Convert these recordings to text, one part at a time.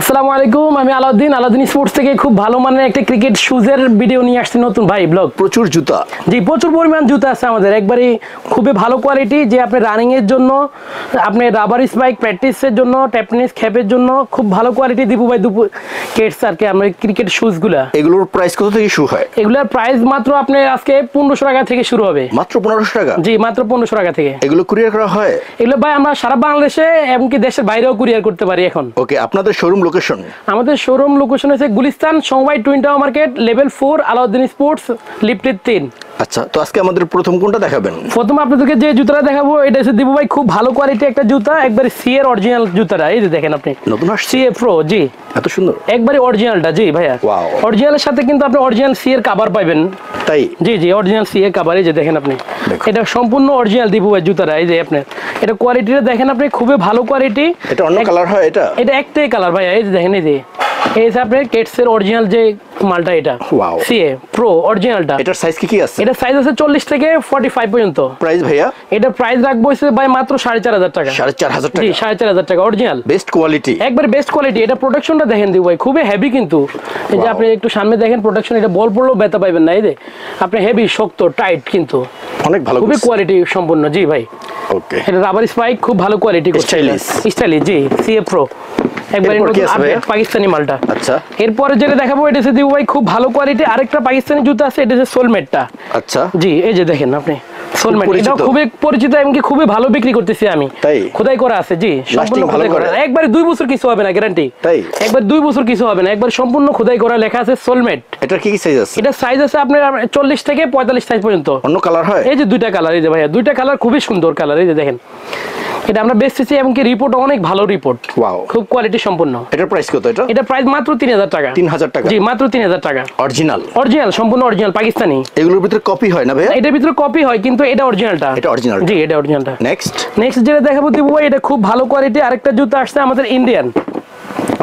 আসসালামু আলাইকুম, আমি আলাউদ্দিন স্পোর্টস থেকে খুব ভালো মানের একটা ক্রিকেট শুজের ভিডিও নিয়ে আসছি নতুন ভাই ব্লগ। প্রচুর জুতা, জি প্রচুর পরিমাণ জুতা আছে আমাদের, একবারে খুবই ভালো কোয়ালিটি, যে আপনি রানিং এর জন্য, আপনি রাবার স্পাইক প্র্যাকটিসের জন্য, টেপনিস খ্যাপের জন্য খুব ভালো কোয়ালিটি দিব ভাই। কেটস আর কি আমরা ক্রিকেট শুজগুলা। এগুলোর প্রাইস কত থেকে শুরু হয়? এগুলোর প্রাইস মাত্র আপনি আজকে 1500 টাকা থেকে শুরু হবে। মাত্র 1500 টাকা? জি মাত্র 1500 টাকা থেকে। এগুলো কুরিয়ার করা হয়? এগুলো ভাই আমরা সারা বাংলাদেশে এমনকি দেশের বাইরেও কুরিয়ার করতে পারি এখন। ওকে, আপনাদের শোরুম লোকেশন? আমাদের শোরুম লোকেশন হচ্ছে গুলিস্তান সমবায় twin tower market, level 4, Alauddin sports, lifted 3। আচ্ছা, তো আজকে আমাদের প্রথম কোনটা দেখাবেন? প্রথম আপনাদেরকে যে জুতাটা দেখাবো এটা হচ্ছে দিব ভাই, খুব ভালো কোয়ালিটি একটা জুতা, একবারে সি এর অরিজিনাল জুতাটা। এই যে দেখেন আপনি, নতুন আসছে সি এ প্রো। জি এত সুন্দর, একবারে অরিজিনালটা। জি ভাইয়া, ওয়াও। অরিজিনালের সাথে কিন্তু আপনি অরিজিনাল সি এর কভার পাবেন। তাই? জি জি অরিজিনাল সি এর কভার। এই যে দেখেন আপনি, এটা সম্পূর্ণ অরিজিনাল দিব ভাই জুতাটা। এই যে আপনি এটা কোয়ালিটিটা দেখেন আপনি, খুবই ভালো কোয়ালিটি। এটা অন্য কালার হয়? এটা একটাই কালার ভাইয়া। এই যে দেখেন, এই যে এই যে আপনার কেটস এর অরিজিনাল যে মালটা, এটা ওয়াও, সিএ প্রো অরিজিনালটা। এটার সাইজ কি আছে? এটা সাইজ আছে 40 থেকে 45 পর্যন্ত। প্রাইস ভাইয়া? এটা প্রাইস রাখবো হচ্ছে ভাই মাত্র 4500 টাকা। 4500 টাকা? জি 4500 টাকা অরিজিনাল, বেস্ট কোয়ালিটি, একবার বেস্ট কোয়ালিটি। এটা প্রোটেকশনটা দেখেন দিই ভাই, খুবই হেভি কিন্তু। এই যে আপনি একটু সামনে দেখেন প্রোটেকশন, এটা বল পড়লেও ব্যথা পাইবেন না। এই যে আপনি হেভি শক্ত টাইট কিন্তু অনেক ভালো, খুবই কোয়ালিটি সম্পূর্ণ। জি ভাই, ওকে। এটা রাবার স্পাইক খুব ভালো কোয়ালিটি, স্টাইলিশ। জি সিএ প্রো একবারে নতুন আপডেট পাকিস্তানি মালটা। আচ্ছা, এরপরে যেটা দেখাবো এটা হচ্ছে দিব ভাই খুব ভালো কোয়ালিটি আরেকটা পাকিস্তানি জুতা আছে, এটা হচ্ছে সোলমেটটা। আচ্ছা জি এই যে দেখেন আপনি সোলমেট, এটা খুবই পরিচিত, এমনকি খুবই ভালো বিক্রি করতেছি আমি। তাই? খোদাই করা আছে। জি সম্পূর্ণ খোদাই করা, একবারে 2 বছর কিছু হবে না, গ্যারান্টি। তাই? একবার 2 বছর কিছু হবে না, একবার সম্পূর্ণ খোদাই করা, লেখা আছে সোলমেট। এটার কি কি সাইজ আছে? এটা সাইজ আছে আপনার 40 থেকে 45 সাইজ পর্যন্ত। অন্য কালার হয়? এই যে দুইটা কালার, এই যে ভাইয়া দুইটা কালার খুবই সুন্দর কালার। এই যে দেখেন, এটা আমরা বেচতেছি, এমনকি রিপোর্ট অনেক ভালো রিপোর্ট, ওয়াও, খুব কোয়ালিটি সম্পন্ন। এটার প্রাইস কত? এটা প্রাইস মাত্র 3000 টাকা। 3000 টাকা? জি মাত্র 3000 টাকা। অরিজিনাল? অরিজিনাল, সম্পূর্ণ অরিজিনাল পাকিস্তানি। এগুলোর ভিতরে কপি হয় না ভাই? এটার ভিতরে কপি হয়, কিন্তু এটা অরিজিনালটা। এটা অরিজিনাল? জি এটা অরিজিনালটা। নেক্সট যেটা দেখাবো দিব ভাই, এটা খুব ভালো কোয়ালিটি আরেকটা জুতা আসছে আমাদের ইন্ডিয়ান।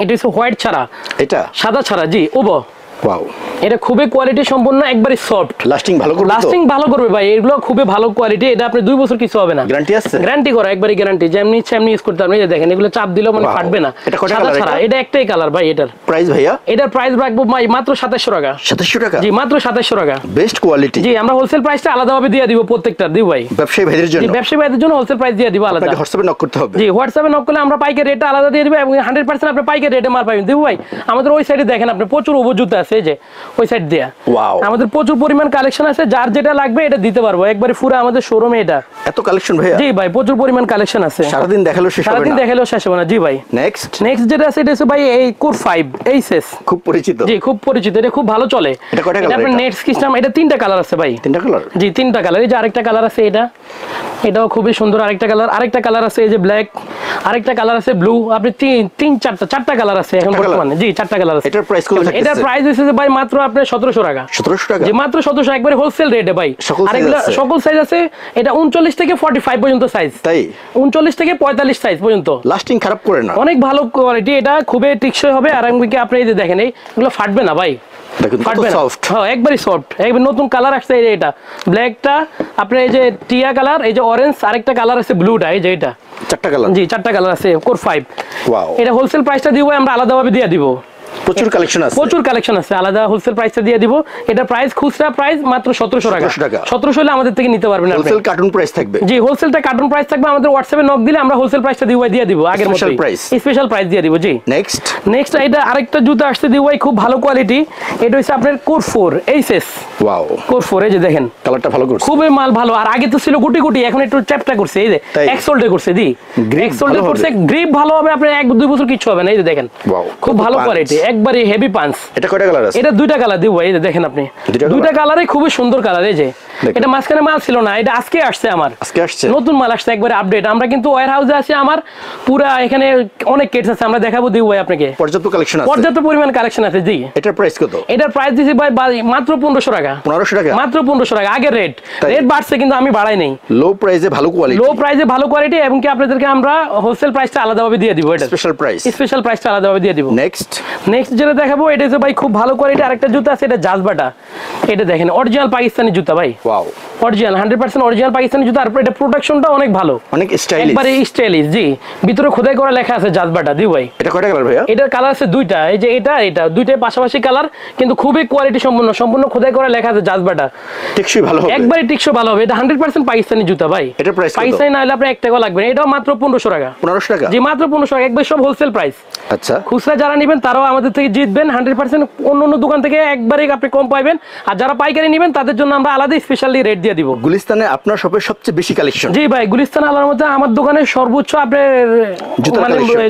এটা হচ্ছে হোয়াইট ছাড়া, এটা সাদা ছাড়া। জি ওবো, ওয়াও, এটা খুবই কোয়ালিটি সম্পন্ন, একবারে সফট, লাস্টিং ভালো করবে। লাস্টিং ভালো করবে ভাই, এগুলো খুবই ভালো কোয়ালিটি। এটা আপনি 2 বছর কিছু হবে না, গ্যারান্টি আছে? গ্যারান্টি করা, একবারে গ্যারান্টি, যেমনি ইচ্ছা এমনি ইউজ করতে পারবেন। এই যে দেখেন, এগুলো চাপ দিলেও মানে ফাটবে না। এটা কত কালার? এটা একটাই কালার ভাই। এটার প্রাইস ভাইয়া? এটার প্রাইস রাখবো ভাই মাত্র 2700 টাকা। 2700 টাকা? জি মাত্র 2700 টাকা। Best quality. জি আমরা হোলসেল প্রাইসটা আলাদাভাবে দিয়ে দিব প্রত্যেকটা, দিব ভাই ব্যবসায়ী ভাইদের জন্য। ব্যবসায়ী ভাইদের জন্য হোলসেল প্রাইস দিয়ে দিব আলাদা। আপনাকে হোয়াটসঅ্যাপে নক করতে হবে। জি হোয়াটসঅ্যাপে নক করলে আমরা পাইকারি রেটটা আলাদা দিয়ে দিব, এবং 100% আপনি পাইকারি রেটে মাল পাবেন। দিব ভাই আমাদের ওই সাইডে দেখেন আপনি, প্রচুর ওভো জুতা আছে, এই যে ওই সাইড দিয়ে। ওয়াও, আমাদের প্রচুর পরিমাণ কালেকশন আছে, যার যেটা লাগবে এটা দিতে পারবো একবারে পুরো আমাদের শোরুমে। এটা এত কালেকশন ভাইয়া? জি ভাই প্রচুর পরিমাণ কালেকশন আছে, সারাদিন দেখালেও শেষ হবে না। সারাদিন দেখালেও শেষ হবে না। জি ভাই নেক্সট যেটা আছে এটা হচ্ছে ভাই এই কোর 5 এইচএস, খুব পরিচিত। জি খুব পরিচিত, এটা খুব ভালো চলে। এটা কয়টা কালার? এটা নেক্সট সিস্টেম, এটা 3টা কালার আছে ভাই। 3টা কালার? জি 3টা কালার। এই যে আরেকটা কালার আছে, এটাও খুবই সুন্দর আরেকটা কালার। আরেকটা কালার আছে এই যে ব্ল্যাক, আরেকটা কালার আছে ব্লু। আপনি 4টা কালার আছে এখন বর্তমানে। জি 4টা কালার আছে। এটার প্রাইস কত থাকছে? এটার প্রাইস হচ্ছে ভাই মাত্র আপনি 1700 টাকা। 1700 টাকা? জি মাত্র 1700, একবারে হোলসেল রেটে ভাই। আর এগুলো সকল সাইজ আছে, এটা 39 থেকে 45 পর্যন্ত সাইজ। তাই? 39 থেকে 45 সাইজ পর্যন্ত। লাস্টিং খারাপ করে না? অনেক ভালো কোয়ালিটি, এটা খুবই টেকসই হবে। আর আপনি এই যে দেখেন, এইগুলো ফাটবে না ভাই, দেখুন কত সফট। হ্যাঁ একবারে সফট, একবার নতুন কালার আসছে। এই যে এটা ব্ল্যাকটা, আপনার এই যে টিয়া কালার, এই যে অরেঞ্জ, আরেকটা কালার আছে ব্লুটা। এই যে এটা 4টা কালার? জি 4টা কালার আছে কোর 5। ওয়াও, এটা হোলসেল প্রাইসটা দিব আমরা আলাদাভাবে দিয়ে দিব। প্রচুর কালেকশন আছে, প্রচুর কালেকশন আছে, আলাদা হোলসেল প্রাইসে দিয়ে দিব। এটা প্রাইস খুচরা প্রাইস মাত্র 1700 টাকা। 1700 হলে আমাদের থেকে নিতে পারবেন। হোলসেল কার্টুন প্রাইস থাকবে? জি হোলসেলটা কার্টুন প্রাইস থাকবে। আমাদের হোয়াটসঅ্যাপে নক দিলে আমরা হোলসেল প্রাইসটা দিয়ে দিব আগের মতো, স্পেশাল প্রাইস দিয়ে দিব। জি নেক্সট এটা আরেকটা জুতা আসছে দিব ভাই, খুব ভালো কোয়ালিটি। এটা হচ্ছে আপনার কোর 4 এইচএস। Wow, core 4। এই যে দেখেন কালারটা ভালো করছে, খুবই মাল ভালো। আর আগে তো ছিল গুটি গুটি, এখন একটু চ্যাপটা করছে। এই যে এক্সোল্ডে করছে। জি এক্সোল্ডে করছে, গ্রিপ ভালো হবে। আপনার 1-2 বছর কিছু হবে না। এই যে দেখেন খুব ভালো কোয়ালিটি, একবারে হেভি পাঞ্চ। এটা কয়টা কালার আছে? এটা 2টা কালার দিব ভাই। এই যে দেখেন আপনি, 2টা কালারই খুবই সুন্দর কালার। এই যে এটা মাঝখানে মাল ছিল না, এটা আজকে আসছে, আমার আজকে আসছে, নতুন মাল আসছে, একবারে আপডেট। আমরা কিন্তু ওয়্যার হাউসে আছে, আমার পুরা এখানে অনেক কেটস আছে, আমরা দেখাবো দিব ভাই আপনাকে। পর্যাপ্ত কালেকশন আছে, পর্যাপ্ত পরিমাণ কালেকশন আছে। জি এটার প্রাইস কত? এটার প্রাইস দিছি ভাই মাত্র 1500 টাকা। 1500 টাকা? মাত্র 1500 টাকা। আগের রেট বাড়ছে, কিন্তু আমি বাড়াই নাই। লো প্রাইসে ভালো কোয়ালিটি, এবং কি আপনাদেরকে আমরা হোলসেল প্রাইসটা আলাদাভাবে দিয়ে দিব। এটা স্পেশাল প্রাইসটা আলাদাভাবে দিয়ে দিব। নেক্সট যেটা দেখাবো এটা হচ্ছে ভাই খুব ভালো কোয়ালিটি আরেকটা জুতা আছে, এটা জাজবাটা। এটা দেখেন অরিজিনাল পাকিস্তানি জুতা ভাই। ওয়াও, অরিজিনাল 100% অরিজিনাল পাকিস্তানি জুতা। আর এটা প্রোটেকশনটা অনেক ভালো, অনেক স্টাইলিশ, একবারে স্টাইলিশ। জি, ভিতরে খোদাই করা লেখা আছে জাজবাটা। দি ভাই, এটা কয়টা কালার ভাইয়া? এটার কালার আছে দুইটা, এই যে এটা দুইটাই পাশাপাশি কালার, কিন্তু খুবই কোয়ালিটি সম্পূর্ণ খোদাই করা লেখা আছে জাজবাটা। টেকসই ভালো হবে, একবারে টেকসই ভালো হবে। এটা 100% পাকিস্তানি জুতা ভাই। এটা প্রাইস কত? পাকিস্তানি না হলে আপনার 1 টাকা লাগবে না। এটাও মাত্র 1500 টাকা। 1500 টাকা? জি, মাত্র 1500 টাকা, একবার সব হোলসেল প্রাইস। আচ্ছা, খুচরা যারা নেবেন তারাও আমাদের থেকে জিতবেন 100%। অন্য দোকান থেকে একবারে আপনি কম পাবেন, আর যারা পাইকারি নেবেন তাদের জন্য আমরা আলাদা স্পেশালি রেট দিয়ে দিব। গুলিস্তানে আপনার শপের সবচেয়ে বেশি কালেকশন? জি ভাই, গুলিস্তান আলার মধ্যে আমার দোকানে সর্বোচ্চ আপনার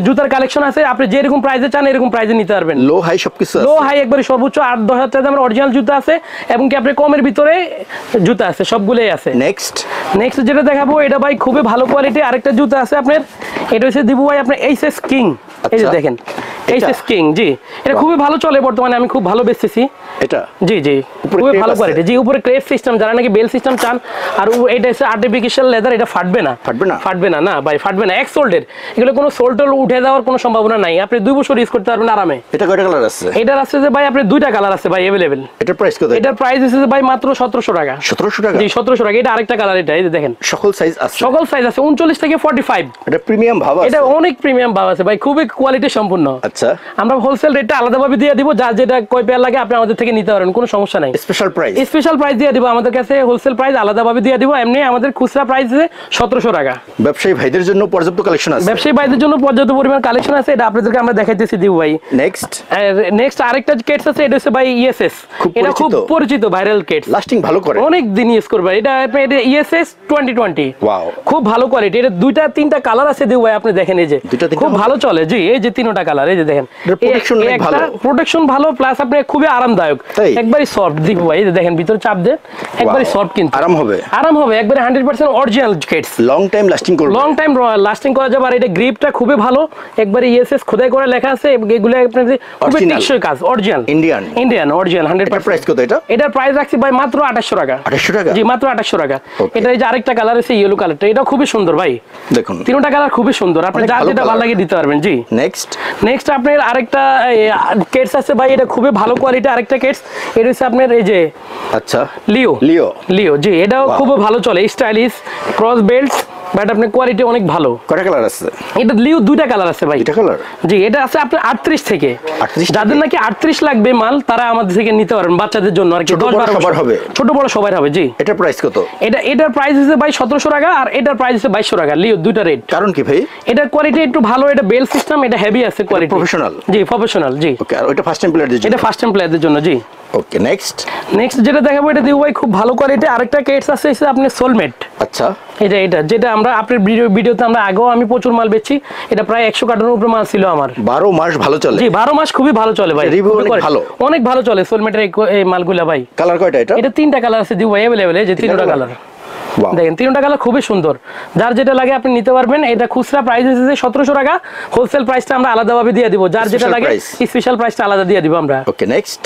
জুতার কালেকশন আছে। আপনি যেরকম প্রাইসে চান এরকম প্রাইসে নিতে পারবেন। লো হাই সবকিছু আছে? লো হাই একবারে সর্বোচ্চ 8-10 হাজার টাকা দামের অরিজিনাল জুতা আছে, এবং কি আপনি কমের ভিতরে জুতা আছে, সবগুলোই আছে। নেক্সট যেটা দেখাবো এটা ভাই খুবই ভালো কোয়ালিটি আরেকটা জুতা আছে আপনার। এটা হচ্ছে দিব ভাই আপনার এইচএস কিং। এই যে দেখেন এইচএস কিং। জি, এটা খুবই ভালো চলে বর্তমানে, আমি খুব ভালো বেচতেছি এটা। জি জি, খুবই ভালো কোয়ালিটি। জি, উপরে ক্রেপ সিস্টেম, যারা নাকি বেল সিস্টেম চান। আর এটা হচ্ছে আর্টিফিশিয়াল লেদার, এটা ফাটবে না। না ভাই, ফাটবে না। এক সোল্ডের, এগুলো কোনো সোল্ডল উঠে যাওয়ার কোনো সম্ভাবনা নাই। আপনি 2 বছর ইউজ করতে পারবেন আরামে। এটা কয়টা কালার আছে? এটার আছে যে ভাই আপনি 2টা কালার আছে ভাই अवेलेबल। এটার প্রাইস কত? এটার প্রাইস আছে ভাই মাত্র 1700 টাকা। 1700 টাকা? জি, 1700 টাকা। এটা আরেকটা কালার, এটা এই যে দেখেন। সকল সাইজ আছে? সকল সাইজ আছে, 39 থেকে 45। এটা প্রিমিয়াম ভাব আছে? এটা অনেক প্রিমিয়াম ভাব আছে ভাই, খুবই কোয়ালিটি সম্পূর্ণ। আচ্ছা, আমরা হোলসেল রেটটা আলাদাভাবে দিয়ে দিব, যার যেটা কয় পেয়ার লাগে আপনি আমাদের থেকে নিতে পারেন, কোনো সমস্যা নাই। স্পেশাল প্রাইস দিয়ে দিব। আমাদের কাছে হোলসেল প্রাইস আলাদাভাবে দিয়ে দিব। এমনি আমাদের খুচরা প্রাইস আছে 1700 টাকা। ব্যবসায়ী ভাইদের জন্য পর্যাপ্ত কালেকশন আছে? ব্যবসায়ী ভাইদের জন্য পর্যাপ্ত পরিমাণ কালেকশন আছে, এটা আপনাদেরকে আমরা দেখাইতেছি দিব ভাই। নেক্সট আরেকটা কেটস আছে, এটা হচ্ছে ভাই ইএসএস। এটা খুব পরিচিত ভাইরাল কেটস, লাস্টিং ভালো করে, অনেক দিন ইউজ করবে। এটা ইএসএস 2020। ওয়াও, খুব ভালো কোয়ালিটি। এটা 2-3টা কালার আছে দিব ভাই, আপনি দেখেন। এই যে খুব ভালো চলে। জি, এই যে 3টা কালার, এই যে দেখেন। প্রোটেকশন ভালো, প্লাস আপনি খুবই আরামদায়ক, একবারই সফট দিব ভাই। এই যে দেখেন, ভিতরে চাপ দেন, একবারই সফট, কিন্তু আরাম হবে একবারে 100% original Keats. Long time lasting করা যাবে। আর এটা গ্রিপটা খুবই ভালো, একবারে ইএসএস খোদাই করে লেখা আছে। এগুলো আপনাদের খুবই টেকসই কাজ, অরিজিনাল ইন্ডিয়ান অরিজিনাল 100%। প্রাইস কত এটা? এটার প্রাইস রাখছি ভাই মাত্র 2800 টাকা। 2800 টাকা? জি, মাত্র 2800 টাকা। এটা এই যে আরেকটা কালার আছে ইয়েলো কালারটা, এটা খুবই সুন্দর ভাই। দেখুন, 3টা কালার খুবই সুন্দর, আপনি যা যেটা ভালো লাগে দিতে পারবেন। জি, নেক্সট আপনার আরেকটা কেটস আছে ভাই, এটা খুবই ভালো কোয়ালিটি আরেকটা কেটস। এটা হচ্ছে আপনার এই যে আচ্ছা লিও। জি, এটাও খুব ভালো চলে, স্টাইলিশ ক্রস বেল্ট, বাট আপনার কোয়ালিটি অনেক ভালো। কয়টা কালার আছে? এটা লিও 2টা কালার আছে ভাই। এটা কালার? জি, এটা আছে আপনার 38 থেকে। যাদের নাকি 38 লাগবে মাল, তারা আমাদের থেকে নিতে পারবেন, বাচ্চাদের জন্য আর কি। 10-12 সবার হবে? ছোট বড় সবার হবে। জি, এটা প্রাইস কত? এটার প্রাইস আছে ভাই 1700 টাকা, আর এটার প্রাইস আছে 2200 টাকা। লিও 2টা রেট। কারণ কি ভাই? এটার কোয়ালিটি একটু ভালো, এটা বেল সিস্টেম, এটা হেভি আছে কোয়ালিটি, প্রফেশনাল। জি, প্রফেশনাল। জি, ওকে। আর এটা ফার্স্ট টাইম প্লেয়ারদের জন্য? এটা ফার্স্ট টাইম প্লেয়ারদের জন্য। জি, ওকে। নেক্সট যেটা দেখাবো, এটা দিও ভাই খুব ভালো কোয়ালিটি আরেকটা কেটস আছে, আপনি সোলমেট। আচ্ছা, এটা যেটা আমরা আপনার ভিডিওতে আমরা আগেও আমি প্রচুর মাল বেচছি। এটা প্রায় 100 কার্টনের উপরে মাল ছিল আমার। 12 মাস ভালো চলে? জি, 12 মাস খুবই ভালো চলে ভাই, অনেক ভালো চলে সোলমেটের এই মালগুলা ভাই। কালার কয়টা এটা? এটা 3টা কালার আছে দিও ভাই अवेलेबल, যে 3টা কালার। দেখেন, 3টা কালার খুবই সুন্দর, যার যেটা লাগে আপনি নিতে পারবেন। এটা খুচরা প্রাইস আছে 1700 টাকা, হোলসেল প্রাইসটা আমরা আলাদাভাবে দিয়ে দিব। যার যেটা লাগে স্পেশাল প্রাইসটা আলাদা দিয়ে দিব আমরা। ওকে। নেক্সট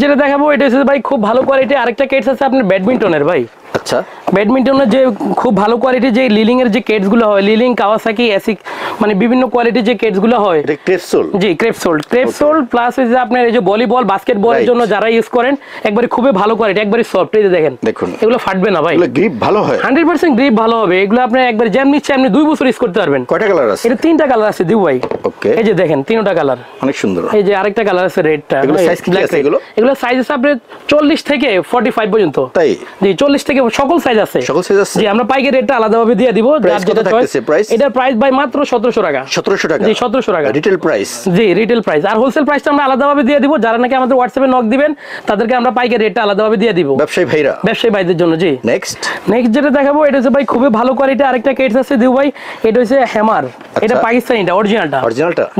যেটা দেখাবো, এটা হচ্ছে ভাই খুব ভালো কোয়ালিটি আরেকটা কেটস আছে আপনার ব্যাডমিন্টনের ভাই। আচ্ছা, ব্যাডমিন্টনের যে খুব ভালো কোয়ালিটি যে লিলিং এর যে কেটস গুলো হয়, লিলিং, কাওয়াসাকি, এসিক, মানে বিভিন্ন কোয়ালিটির যে কেটস গুলো হয়। এটা ক্রেপসোল? জি, ক্রেপসোল প্লাস এই যে আপনার এই যে ভলিবল, বাস্কেটবলের জন্য যারা ইউজ করেন, একবারে খুবই ভালো কোয়ালিটি, একবারে সফট। এই যে দেখেন, এগুলো ফাটবে না ভাই, এগুলো গ্রিপ ভালো হয়, 100% গ্রিপ ভালো হবে। এগুলো আপনি একবার যেমনি ইচ্ছা এমনি 2 বছর ইউজ করতে পারবেন। কয়টা কালার আছে? এটা 3টা কালার আছে দিউ ভাই। ওকে, এই যে দেখেন 3টা কালার অনেক সুন্দর। এই যে আরেকটা কালার আছে রেডটা। এগুলো সাইজ কি আছে? এগুলো সাইজ আছে আপনার 40 থেকে 45 পর্যন্ত। তাই? জি, 40 থেকে সকল সাইজ আছে। জি, আমরা পাইকারি রেটটা আলাদাভাবে দিয়ে দিব। যার যেটা চয়েস। এটার প্রাইস ভাই মাত্র 1700 টাকা। 1700 টাকা? জি, 1700 টাকা রিটেল প্রাইস। জি, রিটেল প্রাইস। আর হোলসেল প্রাইসটা আমরা আলাদাভাবে দিয়ে দিব। যারা নাকি আমাদের হোয়াটসঅ্যাপে নক দিবেন, তাদেরকে আমরা পাইকারি রেটটা আলাদাভাবে দিয়ে দিব, ব্যবসায়ী ভাইদের জন্য। জি, নেক্সট যেটা দেখাবো, এটা হচ্ছে ভাই খুবই ভালো কোয়ালিটি আরেকটা কেটস আছে দিউ ভাই। এটা হচ্ছে হ্যামার। এটা পাকিস্তানিটা, অরিজিনালটা।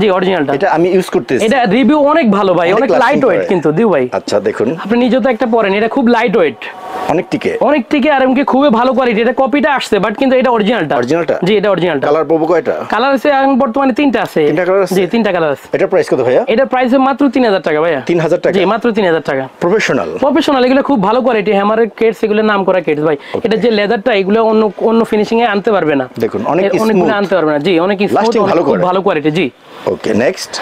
জি, অরিজিনালটা। এটা আমি ইউজ করতেছি। এটা রিভিউ অনেক ভালো ভাই, অনেক লাইট ওয়েট কিন্তু দিউ ভাই। আচ্ছা, দেখুন আপনি নিজেও তো একটা পরেন, এটা খুব লাইট ওয়েট, অনেক টিকে আর এমনকি খুবই ভালো কোয়ালিটি। এটা কপিটা আসছে, বাট কিন্তু এটা অরিজিনালটা। জি, এটা অরিজিনালটা। কালার পাবো কয়টা? কালার আছে এখন বর্তমানে 3টা আছে। 3টা কালার আছে? জি, 3টা কালার আছে। এটা প্রাইস কত ভাইয়া? এটা প্রাইস মাত্র 3000 টাকা ভাইয়া। 3000 টাকা? জি, মাত্র 3000 টাকা। প্রফেশনাল এগুলো খুব ভালো কোয়ালিটি, হ্যামারের কেটস, এগুলো নাম করা কেটস ভাই। এটা যে লেদারটা, এগুলো অন্য ফিনিশিং এ আনতে পারবে না। দেখুন অনেক স্মুথ আনতে পারবে না। জি, অনেক স্মুথ, খুব ভালো কোয়ালিটি। জি, ওকে। নেক্সট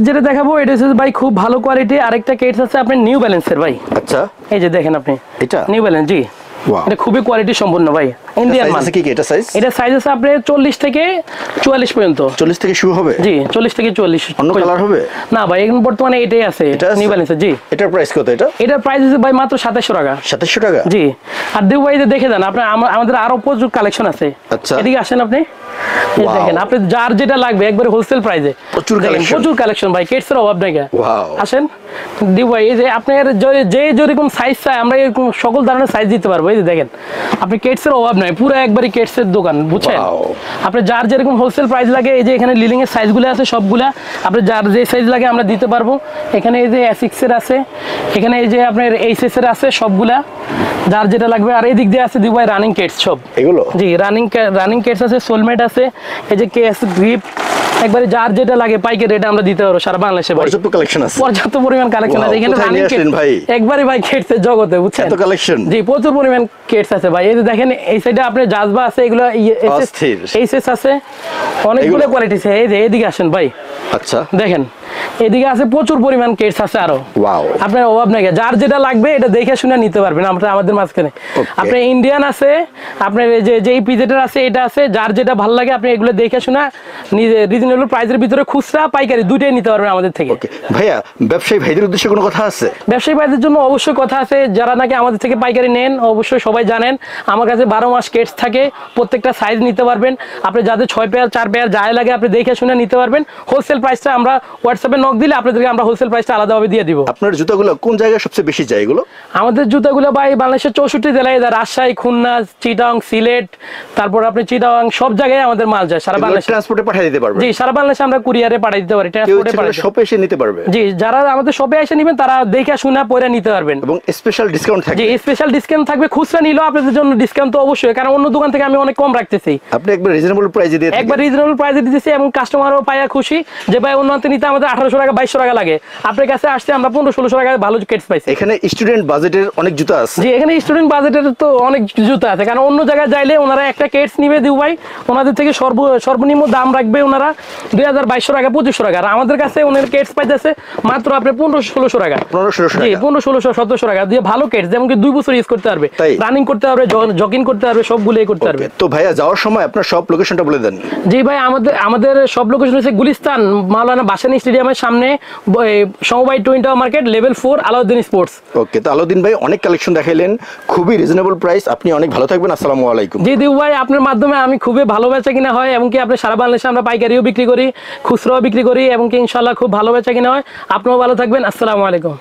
যেটা দেখাবো, এটা হচ্ছে ভাই খুব ভালো কোয়ালিটি আরেকটা কেটস আছে আপনার নিউ ব্যালেন্সের ভাই। আচ্ছা, এই যে দেখেন আপনি, এটা নিউ ব্যালেন্স। জি, এটা খুবই কোয়ালিটি সম্পন্ন ভাই, ইন্ডিয়ান মাল। কি এটা সাইজ? এটা সাইজ আছে আপনার 40 থেকে 44 পর্যন্ত। 40 থেকে শুরু হবে? জি 40 থেকে 44। অন্য কালার হবে না ভাই, এখন বর্তমানে এটাই আছে নিউ ব্যালেন্স। জি এটার প্রাইস কত? এটার প্রাইস আছে ভাই মাত্র 2700 টাকা। 2700 টাকা? জি। আর দেবু ভাই দেখে যান, আপনার আমাদের আরো প্রচুর কালেকশন আছে। আচ্ছা এদিকে আসেন আপনি, দেখেন আপনি যার যেটা লাগবে একবারে হোলসেল প্রাইসে। প্রচুর কালেকশন ভাই, কিডস এর অভাব নাই। আসেন দেবু ভাই, এই যে আপনার যে যেরকম সাইজ চাই আমরা এরকম সকল ধরনের সাইজ দিতে পারবো। এই যে দেখেন আপনি কিডস এর অভাব নাই, পুরো একবারে কিডস এর দোকান, বুঝছেন? আপনি যার যেরকম হোলসেল প্রাইস লাগে, এই যে এখানে লিলিং এর সাইজগুলো আছে সবগুলা, আপনি যার যে সাইজ লাগে আমরা দিতে পারবো। এখানে এই যে এসিক্স এর আছে, এখানে এই যে আপনার এইচএস এর আছে সবগুলা, যার যেটা লাগবে। আর এই দিক দিয়ে আছে দুবাই রানিং কিডস সব এগুলো। জি রানিং কিডস আছে, সোলমেট আছে, এই যে কেএস গ্রিপ, একবারে যার যেটা লাগে পাইকারি রেটে আমরা দিতে পারবো সারা বাংলাদেশে। পর্যাপ্ত কালেকশন আছে, পর্যাপ্ত পরিমাণ কালেকশন আছে এখানে রানিং কিডস ভাই, একবারে ভাই কিডস এর জগতে, বুঝছেন? এত কালেকশন। জি প্রচুর পরিমাণ কিডস আছে ভাই। এই যে দেখেন এই সাইডে আপনার জাজবা আছে, এগুলো এইচএস আছে, অনেকগুলো কোয়ালিটি আছে। এই যে এদিকে আসেন ভাই। আচ্ছা দেখেন এদিকে আছে প্রচুর পরিমাণ কিডস আছে আরো। ওয়াও, আপনার অভাব নাই, যার যেটা লাগবে এটা দেখে শুনে নিতে পারবেন আমরা আমাদের মাঝখানে। আপনার ইন্ডিয়ান আছে, আপনার এই যে পিজেটার আছে, এটা আছে, যার যেটা ভালো লাগে আপনি এগুলো দেখে শুনে নিজে রিজনেবল প্রাইসের ভিতরে খুচরা পাইকারি দুটোই নিতে পারবেন আমাদের থেকে। ভাইয়া ব্যবসায়ী ভাইদের উদ্দেশ্যে কোনো কথা আছে? ব্যবসায়ী ভাইদের জন্য অবশ্যই কথা আছে, যারা নাকি আমাদের থেকে পাইকারি নেন অবশ্যই সবাই জানেন আমার কাছে 12 মাস কিডস থাকে, প্রত্যেকটা সাইজ নিতে পারবেন। আপনি যাদের 6 পেয়ার 4 পেয়ার যাই লাগে আপনি দেখে শুনে নিতে পারবেন। হোলসেল প্রাইসটা আমরা হোয়াটসঅ্যাপে নক দিলে আপনাদেরকে আমরা হোলসেল প্রাইসটা আলাদাভাবে দিয়ে দিব। আপনার জুতাগুলো কোন জায়গায় সবচেয়ে বেশি যায় এগুলো? আমাদের জুতাগুলো ভাই বাংলাদেশের 64 জেলায়, রাজশাহী, খুলনা, চিটাং, সিলেট, তারপর আপনি চিটাং সব জায়গায় আমাদের মাল যায় সারা বাংলাদেশে। ট্রান্সপোর্টে পাঠিয়ে দিতে পারবেন? জি সারা বাংলাদেশে আমরা কুরিয়ারে পাঠিয়ে দিতে পারি, ট্রান্সপোর্টে পাঠিয়ে শপে এসে নিতে পারবে? জি যারা আমাদের শপে এসে নেবেন তারা দেখে শুনে পরে নিতে পারবেন, এবং স্পেশাল ডিসকাউন্ট থাকবে। জি স্পেশাল ডিসকাউন্ট থাকবে, খুচরা নিলেও আপনাদের জন্য ডিসকাউন্ট তো অবশ্যই, কারণ অন্য দোকান থেকে আমি অনেক কম রাখতেছি। আপনি একবার রিজনেবল প্রাইসে দিয়ে একবার রিজনেবল প্রাইসে দিতেছি, এবং কাস্টমারও পায়া খুশি যে ভাই অন্য নিতে আমাদের 1800 টাকা 2200 টাকা লাগে, আপনার কাছে আসছে আমরা 1500-1600 টাকায় ভালো কিডস পাইছি। এখানে স্টুডেন্ট বাজেটের অনেক জুতা আছে? জি এখানে স্টুডেন্ট বাজেটের তো অনেক জুতা আছে, কারণ অন্য জায়গায় যাইলে ওনারা একটা কিডস নিবে দিউ ভাই, ওনাদের থেকে সর্বনিম্ন দাম রাখবে ওনারা 2200 টাকা 2500 টাকা, আর আমাদের কাছে ওনার কিডস পাইতেছে মাত্র আপনি 1500-1600 টাকা। 1500-1600-1700 টাকা দিয়ে ভালো কিডস, যেমন কি 2 বছর ইউজ করতে পারবে, রানিং করতে পারবে, জগিং করতে পারবে, সবগুলোই করতে পারবে। তো ভাইয়া যাওয়ার সময় আপনার সব লোকেশনটা বলে দেন। জি ভাই আমাদের সব লোকেশন হচ্ছে গুলিস্তান মাওলানা ভাসানী স্টেডিয়ামের সামনে, সমবায় twin tower market, level 4, Alauddin sports. Okay, তো আলাউদ্দিন ভাই অনেক কালেকশন দেখাইলেন, খুবই রিজনেবল প্রাইস, আপনি অনেক ভালো থাকবেন। আসসালামু আলাইকুম। জি দিউ ভাই, আপনার মাধ্যমে আমি খুবই ভালো বেচা কিনা হয়, এবং কি আপনি সারা বাংলাদেশে আমরা পাইকারিও বিক্রি করি, খুচরাও বিক্রি করি, এবং কি ইনশাআল্লাহ খুব ভালো বেচা কিনা হয়। আপনিও ভালো থাকবেন। আসসালামু আলাইকুম।